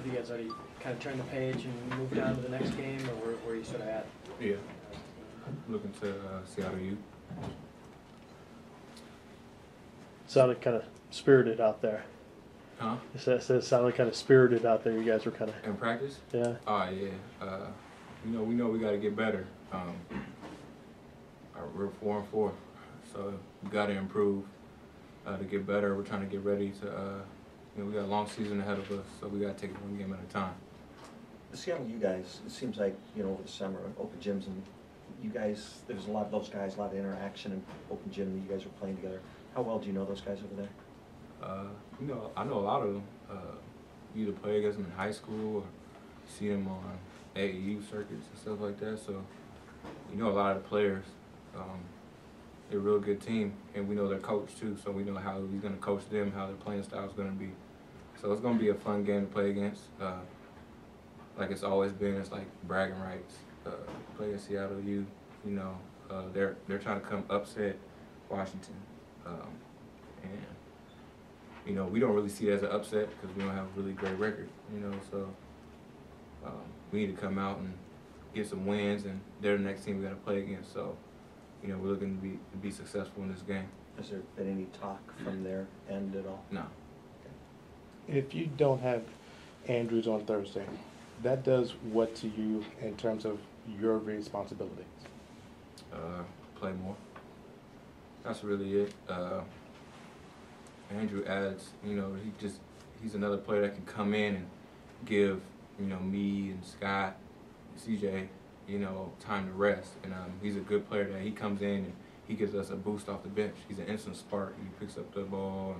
Have you guys already kind of turned the page and moved on to the next game, or where are you sort of at? Yeah. Looking to Seattle U. Sounded kind of spirited out there. Huh? It sounded kind of spirited out there. You guys were kind of. In practice? Yeah. Oh, yeah. We know we got to get better. We're 4-4, so we got to improve to get better. We're trying to get ready to, we got a long season ahead of us, so we got to take it one game at a time. The Seattle U guys, it seems like, over the summer, open gyms, and you guys, there's a lot of those guys, a lot of interaction in open gym, and you guys are playing together. How well do you know those guys over there? I know a lot of them. You either play against them in high school or see them on AAU circuits and stuff like that. So you know a lot of the players. They're a real good team, and we know their coach too. So we know how he's going to coach them, how their playing style is going to be. So it's going to be a fun game to play against. Like it's always been, it's like bragging rights. Play at Seattle U. They're trying to come upset Washington. And we don't really see it as an upset because we don't have a really great record, so we need to come out and get some wins, and they're the next team we got to play against, so, we're looking to be successful in this game. Has there been any talk from their end at all? No. Okay. If you don't have Andrews on Thursday, that does what to you in terms of your responsibilities? Play more. That's really it. Andrew adds, he's another player that can come in and give, me and Scott, CJ, time to rest. And he's a good player that he comes in and he gives us a boost off the bench. He's an instant spark. He picks up the ball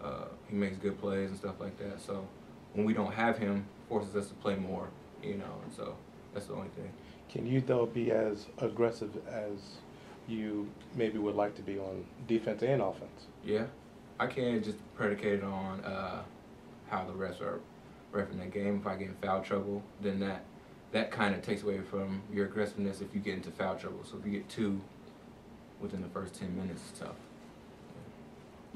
and he makes good plays and stuff like that. So when we don't have him, forces us to play more, and so that's the only thing. Can you, though, be as aggressive as you maybe would like to be on defense and offense? Yeah. I can't just predicate it on how the refs are reffing that game. If I get in foul trouble, then that kind of takes away from your aggressiveness if you get into foul trouble. So if you get 2 within the first 10 minutes, it's tough.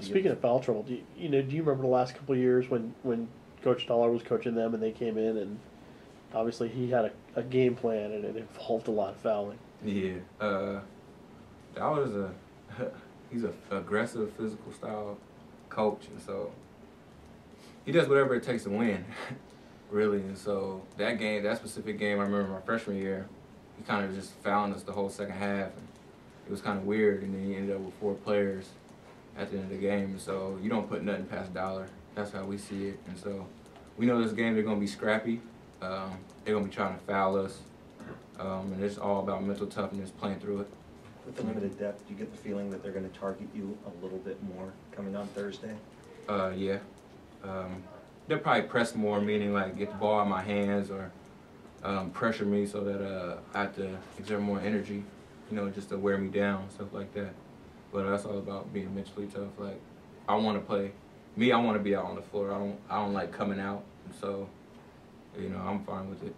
Speaking of foul trouble, do you remember the last couple of years when Coach Dollar was coaching them and they came in, and obviously he had a game plan and it involved a lot of fouling? Yeah. Dollar's he's an aggressive, physical style coach, and so he does whatever it takes to win, really. And so that specific game, I remember my freshman year, he kind of just fouling us the whole second half, and it was kind of weird. And then he ended up with 4 players at the end of the game. So you don't put nothing past Dollar. That's how we see it. And so we know this game they're going to be scrappy. They're going to be trying to foul us, and it's all about mental toughness, playing through it. With the limited depth, do you get the feeling that they're going to target you a little bit more coming on Thursday? Yeah. They'll probably press more, meaning like get the ball in my hands or pressure me so that I have to exert more energy, just to wear me down, stuff like that. But that's all about being mentally tough. Like, I want to play. I want to be out on the floor. I don't like coming out, and so, I'm fine with it.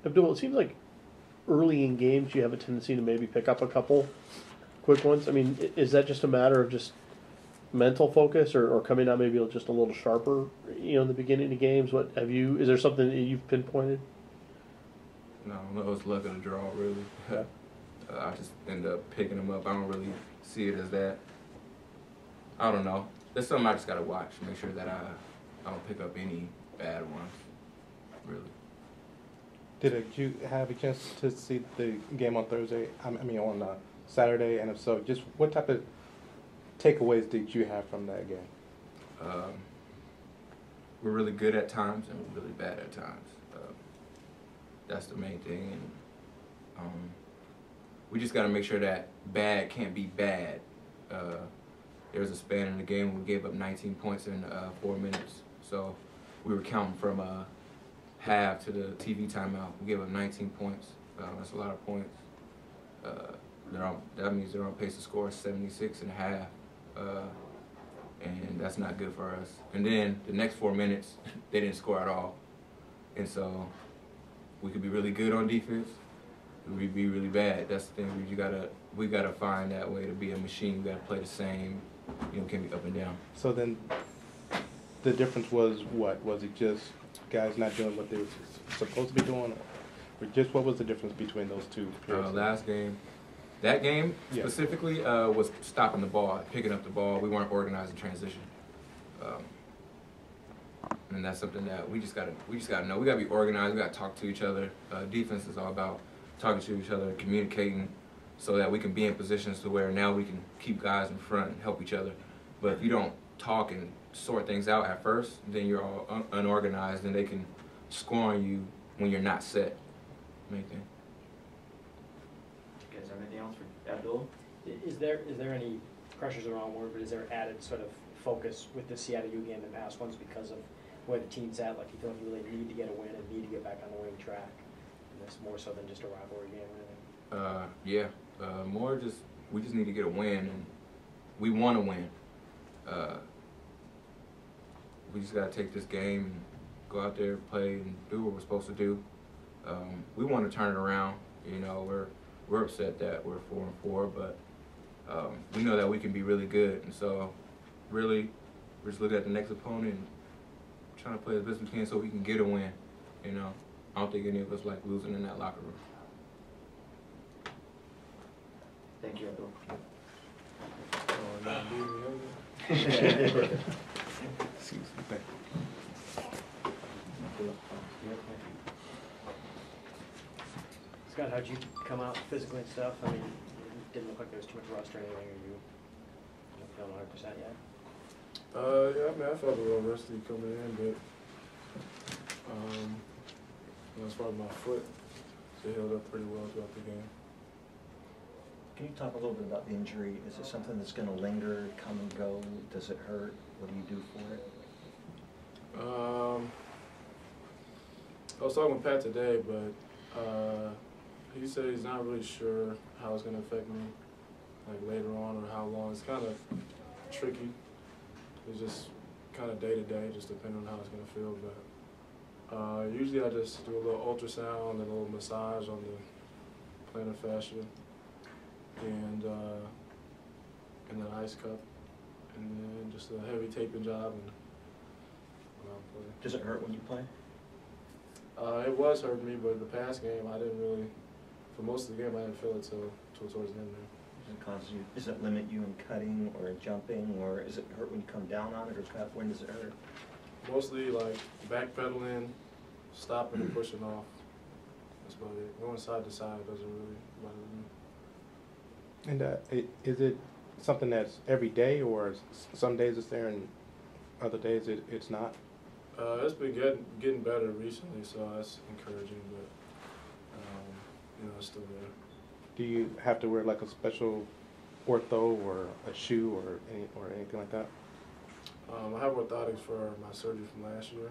Abdul, it seems like early in games you have a tendency to maybe pick up a couple quick ones. I mean, is that just a matter of just mental focus or coming out maybe just a little sharper, in the beginning of games? Is there something that you've pinpointed? No, it's luck of the draw, really. Yeah. I just end up picking them up. I don't really see it as that. I don't know. There's something I just got to watch, make sure that I don't pick up any bad ones, really. Did you have a chance to see the game on Thursday? On Saturday, and if so, just what type of takeaways did you have from that game? We're really good at times and we're really bad at times. That's the main thing, and we just got to make sure that bad can't be bad. There was a span in the game when we gave up 19 points in 4 minutes, so we were counting from half to the TV timeout. We gave up 19 points. That's a lot of points. That means they're on pace to score 76 and a half, and that's not good for us. And then the next 4 minutes, they didn't score at all. And so we could be really good on defense, we'd be really bad. That's the thing. We gotta find that way to be a machine. We gotta play the same. Can't be up and down. So then, the difference was what? Was it just guys not doing what they were supposed to be doing? Or just what was the difference between those two periods? Last game, that game Yeah. specifically was stopping the ball, picking up the ball. We weren't organizing transition, and that's something that we just gotta know. We gotta be organized. We gotta talk to each other. Defense is all about talking to each other, communicating, so that we can be in positions to where now we can keep guys in front and help each other. But if you don't talk and sort things out at first, then you're all unorganized, and they can score on you when you're not set. Main thing. You guys have anything else for Abdul? Is there any, pressure's the wrong word, but is there added sort of focus with the Seattle U game than past ones because of where the team's at? Like, you feel like you really need to get a win and need to get back on the winning track? And that's more so than just a rivalry game or anything? Yeah. More just, we just need to get a win, and we want to win. We just got to take this game and go out there, play, and do what we're supposed to do. We want to turn it around. You know, we're upset that we're 4-4, but we know that we can be really good. And so, really, we're just looking at the next opponent and trying to play as best we can so we can get a win. You know, I don't think any of us like losing in that locker room. Thank you, Abdul. Excuse me. Thank you. Scott, how'd you come out physically and stuff? I mean, it didn't look like there was too much rust or anything. Are you not feeling 100% yet? Yeah, I mean, I felt a little rusty coming in, but as far as my foot, it held up pretty well throughout the game. Can you talk a little bit about the injury? Is it something that's going to linger, come and go? Does it hurt? What do you do for it? I was talking with Pat today, but he said he's not really sure how it's going to affect me, like later on or how long. It's kind of tricky. It's just kind of day to day, just depending on how it's going to feel. But usually I just do a little ultrasound and a little massage on the plantar fascia and an ice cup, and then just a heavy taping job. And play. Does it hurt when you play? It was hurting me, but the past game I didn't really. For most of the game, I didn't feel it till towards the end there. Does it cause you? Does it limit you in cutting or in jumping, or is it hurt when you come down on it, or when does it hurt? Mostly like backpedaling, stopping and pushing off. That's about it. Going side to side doesn't really bother me. And is it something that's every day, or some days it's there and other days it's not? It's been getting better recently, so that's encouraging. But it's still there. Do you have to wear like a special ortho or a shoe or anything like that? I have orthotics for my surgery from last year,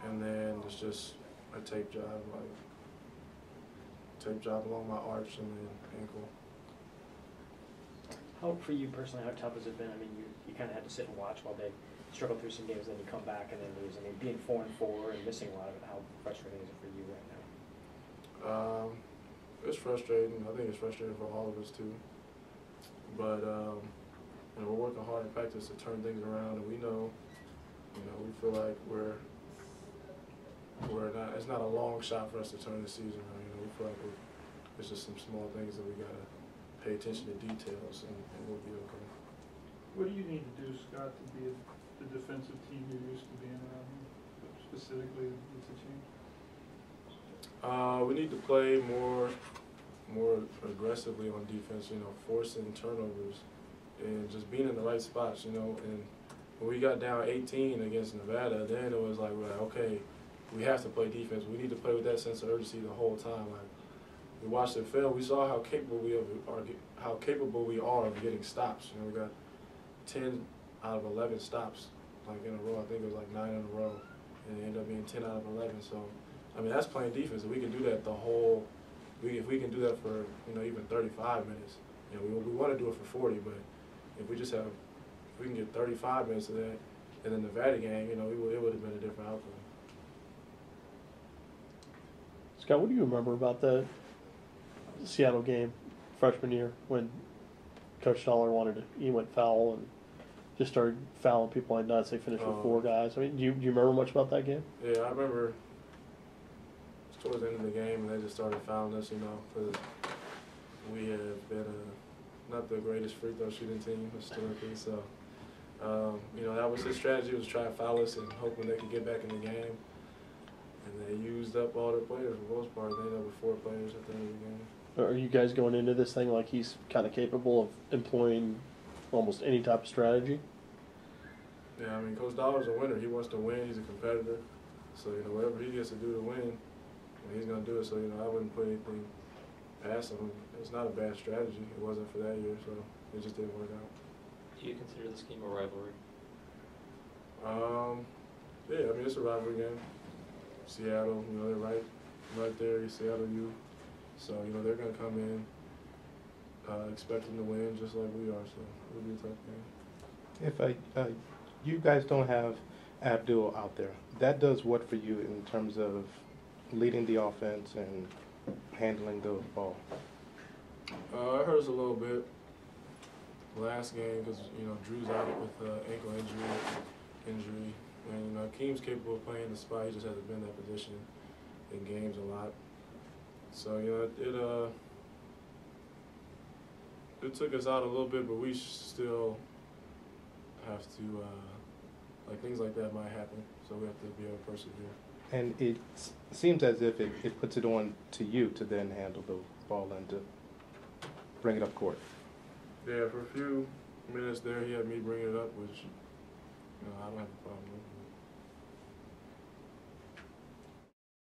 and then it's just a tape job, along my arch and then ankle. How, for you personally, how tough has it been? I mean, you kind of had to sit and watch while they struggle through some games, then you come back and then lose. I mean, being 4-4 and missing a lot of it, how frustrating is it for you right now? It's frustrating. I think it's frustrating for all of us too. But we're working hard in practice to turn things around, and we know, we feel like we're not. It's not a long shot for us to turn the season around. We feel like it's just some small things that we gotta pay attention to details, and we'll be okay. What do you need to do, Scott, to be the defensive team you're used to being around here, specifically with the team? We need to play more aggressively on defense, forcing turnovers and just being in the right spots, and when we got down 18 against Nevada, then it was like, well, okay, we have to play defense. We need to play with that sense of urgency the whole time. Like, we watched the film, we saw how capable we are of getting stops. We got 10 out of 11 stops, like in a row. I think it was like 9 in a row, and it ended up being 10 out of 11. So, I mean, that's playing defense. If we can do that if we can do that for even 35 minutes, we want to do it for 40. But if we can get 35 minutes of that, in the Nevada game, it would have been a different outcome. Scott, what do you remember about the Seattle game freshman year when Coach Stoller he went foul and just started fouling people like nuts. They finished with Oh. 4 guys. I mean, do you remember much about that game? Yeah, I remember towards the end of the game, they just started fouling us, you know, because we have been not the greatest free throw shooting team historically. So, you know, that was his strategy, was try to foul us and hoping they could get back in the game. And they used up all their players for the most part. They ended up with 4 players at the end of the game. Are you guys going into this thing like he's kind of capable of employing almost any type of strategy? Yeah, I mean, Coach Dollar's a winner. He wants to win. He's a competitor. So, you know, whatever he gets to do to win, he's going to do it. So, you know, I wouldn't put anything past him. It's not a bad strategy. It wasn't for that year, so it just didn't work out. Do you consider this game a rivalry? Yeah, I mean, it's a rivalry game. Seattle, you know, they're right there, Seattle U. So, you know, they're going to come in expecting to win just like we are. So, it'll be a tough game. If you guys don't have Abdul out there, that does what for you in terms of leading the offense and handling the ball? It hurts a little bit last game because, you know, Drew's out with ankle injury. And, you know, Akeem's capable of playing the spot. He just hasn't been in that position in games a lot. So, you know, it took us out a little bit, but we still have to, like, things like that might happen. So we have to be able to persevere. And it seems as if it puts it on to you to then handle the ball and to bring it up court. Yeah, for a few minutes there, he had me bring it up, which, you know, I don't have a problem with.